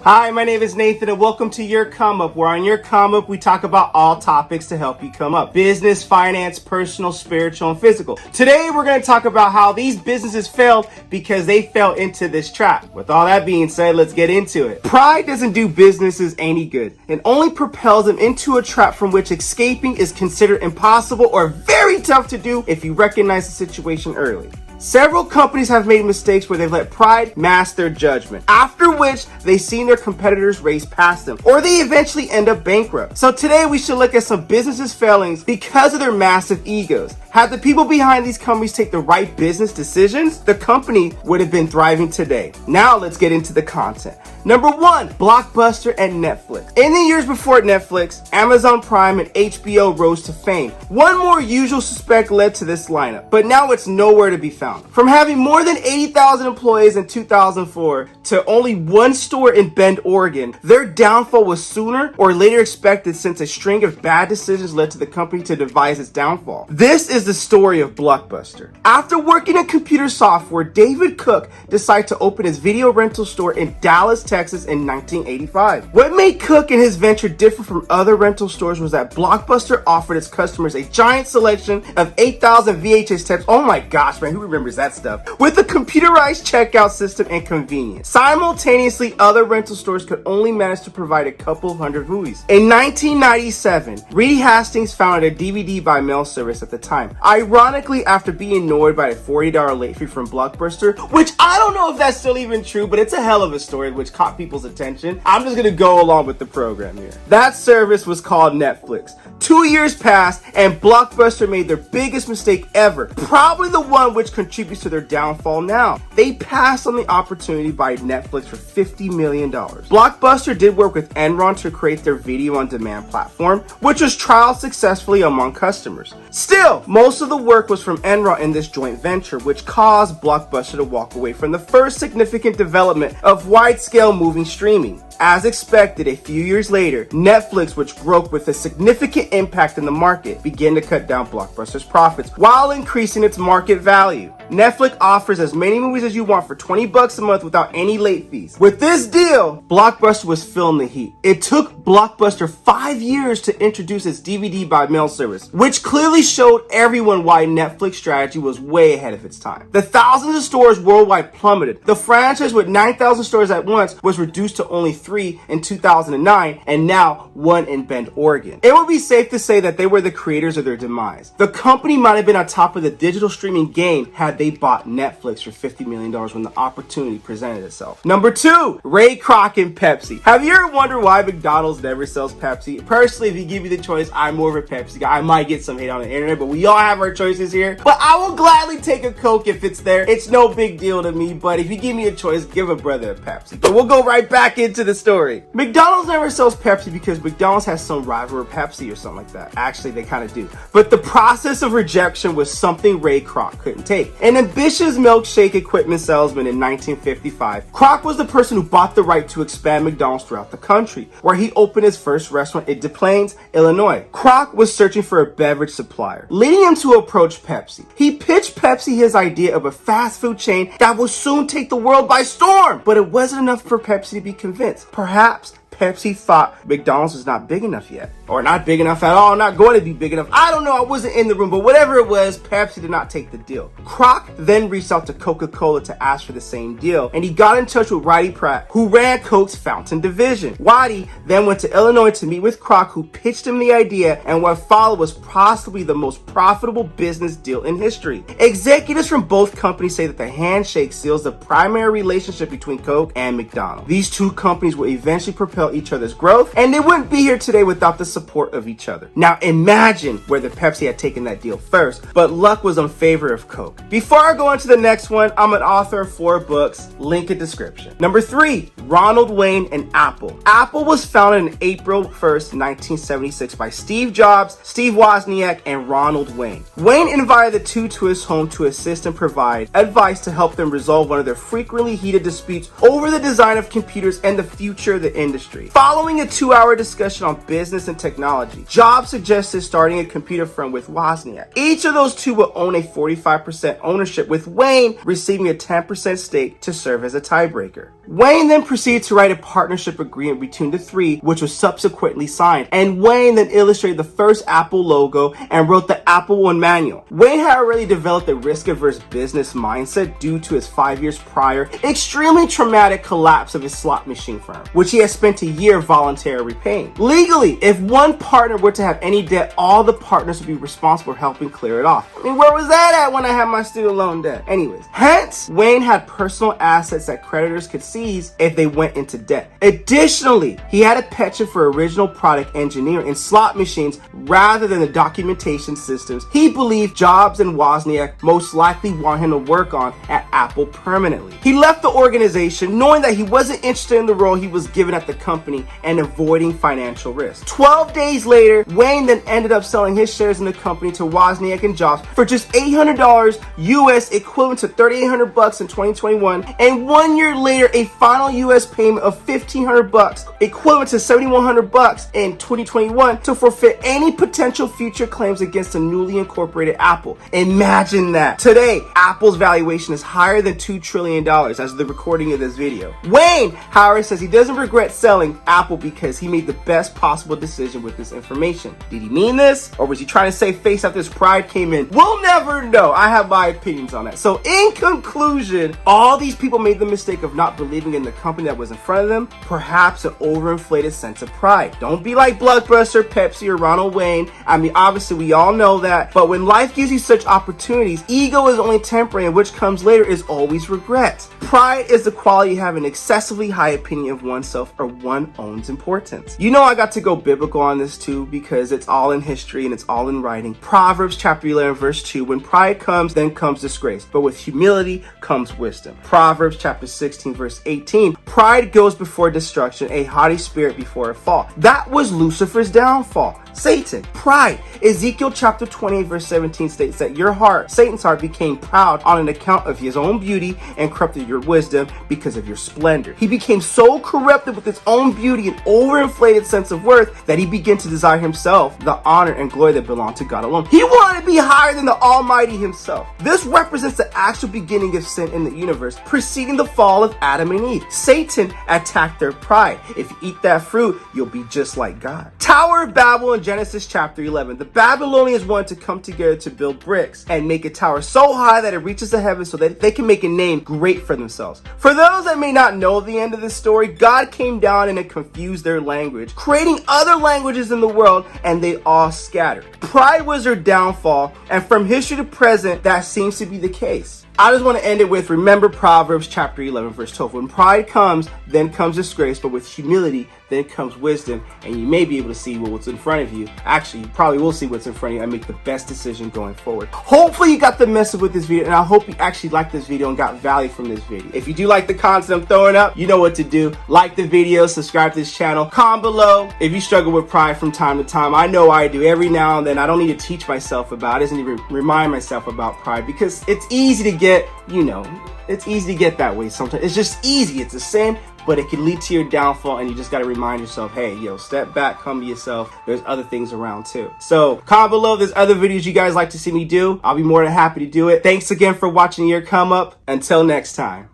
Hi, my name is Nathan and welcome to Your Come Up, where on Your Come Up we talk about all topics to help you come up. Business, finance, personal, spiritual, and physical. Today we're going to talk about how these businesses failed because they fell into this trap. With all that being said, let's get into it. Pride doesn't do businesses any good. It only propels them into a trap from which escaping is considered impossible or very tough to do if you recognize the situation early. Several companies have made mistakes where they've let pride mask their judgment, after which they've seen their competitors race past them, or they eventually end up bankrupt. So today we should look at some businesses' failings because of their massive egos. Had the people behind these companies take the right business decisions, the company would have been thriving today. Now let's get into the content. Number 1, Blockbuster and Netflix. In the years before Netflix, Amazon Prime and HBO rose to fame. One more usual suspect led to this lineup, but now it's nowhere to be found. From having more than 80,000 employees in 2004 to only one store in Bend, Oregon, their downfall was sooner or later expected since a string of bad decisions led to the company to devise its downfall. This is the story of Blockbuster. After working in computer software, David Cook decided to open his video rental store in Dallas, Texas in 1985. What made Cook and his venture different from other rental stores was that Blockbuster offered its customers a giant selection of 8,000 VHS tapes. Oh my gosh, man, who remembers that stuff? With a computerized checkout system and convenience. Simultaneously, other rental stores could only manage to provide a couple hundred movies. In 1997, Reed Hastings founded a DVD by mail service at the time. Ironically, after being annoyed by a $40 late fee from Blockbuster, which I don't know if that's still even true, but it's a hell of a story which caught people's attention. I'm just gonna go along with the program here. That service was called Netflix. 2 years passed and Blockbuster made their biggest mistake ever, probably the one which contributes to their downfall now. They passed on the opportunity to buy Netflix for $50 million. Blockbuster did work with Enron to create their video on demand platform, which was trialed successfully among customers. Still, most of the work was from Enron in this joint venture, which caused Blockbuster to walk away from the first significant development of wide-scale movie streaming. As expected, a few years later, Netflix, which broke with a significant impact in the market, began to cut down Blockbuster's profits while increasing its market value. Netflix offers as many movies as you want for $20 a month without any late fees. With this deal, Blockbuster was feeling the heat. It took Blockbuster 5 years to introduce its DVD by mail service, which clearly showed everyone why Netflix strategy was way ahead of its time. The thousands of stores worldwide plummeted. The franchise with 9,000 stores at once was reduced to only 3 in 2009 and now 1 in Bend, Oregon. It would be safe to say that they were the creators of their demise. The company might have been on top of the digital streaming game had they bought Netflix for $50 million when the opportunity presented itself. Number 2, Ray Kroc and Pepsi. Have you ever wondered why McDonald's never sells Pepsi? Personally, if you give me the choice, I'm more of a Pepsi guy. I might get some hate on the internet, but we all have our choices here. But I will gladly take a Coke if it's there. It's no big deal to me, but if you give me a choice, give a brother a Pepsi. But we'll go right back into the story. McDonald's never sells Pepsi because McDonald's has some rival with Pepsi or something like that. Actually, they kind of do. But the process of rejection was something Ray Kroc couldn't take. An ambitious milkshake equipment salesman in 1955, Kroc was the person who bought the right to expand McDonald's throughout the country, where he opened his first restaurant in Des Plaines, Illinois. Kroc was searching for a beverage supplier, leading him to approach Pepsi. He pitched Pepsi his idea of a fast food chain that would soon take the world by storm, but it wasn't enough for Pepsi to be convinced. Perhaps Pepsi thought McDonald's was not big enough yet, or not big enough at all, not going to be big enough. I don't know, I wasn't in the room, but whatever it was, Pepsi did not take the deal. Kroc then reached out to Coca-Cola to ask for the same deal, and he got in touch with Whitey Pratt, who ran Coke's fountain division. Whitey then went to Illinois to meet with Kroc, who pitched him the idea, and what followed was possibly the most profitable business deal in history. Executives from both companies say that the handshake seals the primary relationship between Coke and McDonald's. These two companies will eventually propel each other's growth, and they wouldn't be here today without the support of each other. Now imagine whether Pepsi had taken that deal first, but luck was in favor of Coke. Before I go into the next one, I'm an author of 4 books, link in description. Number 3, Ronald Wayne and Apple. Apple was founded in April 1st, 1976 by Steve Jobs, Steve Wozniak, and Ronald Wayne. Wayne invited the two to his home to assist and provide advice to help them resolve one of their frequently heated disputes over the design of computers and the future of the industry. industry. Following a 2-hour discussion on business and technology, Jobs suggested starting a computer firm with Wozniak. Each of those two will own a 45% ownership, with Wayne receiving a 10% stake to serve as a tiebreaker. Wayne then proceeded to write a partnership agreement between the three, which was subsequently signed, and Wayne then illustrated the first Apple logo and wrote the Apple One manual. Wayne had already developed a risk-averse business mindset due to his 5 years prior extremely traumatic collapse of his slot machine firm, which he had spent a year voluntarily repaying. Legally, if one partner were to have any debt, all the partners would be responsible for helping clear it off. I mean, where was that at when I had my student loan debt? Anyways, hence, Wayne had personal assets that creditors could seize if they went into debt. Additionally, he had a penchant for original product engineering in slot machines rather than the documentation systems he believed Jobs and Wozniak most likely want him to work on at Apple permanently. He left the organization knowing that he wasn't interested in the role he was given at the company and avoiding financial risk. 12 days later, Wayne then ended up selling his shares in the company to Wozniak and Jobs for just $800 US, equivalent to $3,800 in 2021, and 1 year later, a final US payment of $1,500, equivalent to $7,100 in 2021, to forfeit any potential future claims against a newly incorporated Apple. Imagine that. Today, Apple's valuation is higher than $2 trillion as of the recording of this video. Wayne, however, says he doesn't regret selling Apple because he made the best possible decision with this information. Did he mean this? Or was he trying to save face after his pride came in? We'll never know. I have my opinions on that. So in conclusion, all these people made the mistake of not believing in the company that was in front of them, perhaps an overinflated sense of pride. Don't be like Blockbuster, Pepsi, or Ronald Wayne. I mean, obviously we all know that, but when life gives you such opportunities, ego is only temporary, and which comes later is always regret. Pride is the quality of having an excessively high opinion of oneself or one owns importance. You know, I got to go biblical on this too because it's all in history and it's all in writing. Proverbs chapter 11 verse 2, when pride comes, then comes disgrace, but with humility comes wisdom. Proverbs chapter 16 verse 18, pride goes before destruction, a haughty spirit before a fall. That was Lucifer's downfall. Satan, pride. Ezekiel chapter 28 verse 17 states that your heart, Satan's heart, became proud on an account of his own beauty and corrupted your wisdom because of your splendor. He became so corrupted with his own beauty and overinflated sense of worth that he began to desire himself the honor and glory that belonged to God alone. He wanted to be higher than the Almighty himself. This represents the actual beginning of sin in the universe, preceding the fall of Adam and Eve. Satan attacked their pride. If you eat that fruit, you'll be just like God. Tower of Babel in Genesis chapter 11. The Babylonians wanted to come together to build bricks and make a tower so high that it reaches the heavens so that they can make a name great for themselves. For those that may not know the end of the story, God came down and it confused their language, creating other languages in the world, and they all scattered. Pride was their downfall, and from history to present, that seems to be the case. I just want to end it with, remember Proverbs chapter 11 verse 12. When pride comes, then comes disgrace, but with humility, then comes wisdom, and you may be able to see what's in front of you. Actually, you probably will see what's in front of you and make the best decision going forward. Hopefully you got the message with this video, and I hope you actually liked this video and got value from this video. If you do like the content I'm throwing up, you know what to do. Like the video, subscribe to this channel, comment below if you struggle with pride from time to time. I know I do. Every now and then, I don't need to teach myself about it. I just need to remind myself about pride because it's easy to get, it's easy to get that way sometimes. It's just easy. It's a sin, but it can lead to your downfall, and you just got to remind yourself, hey, step back, humble yourself. There's other things around too. So comment below if there's other videos you guys like to see me do. I'll be more than happy to do it. Thanks again for watching your come up. Until next time.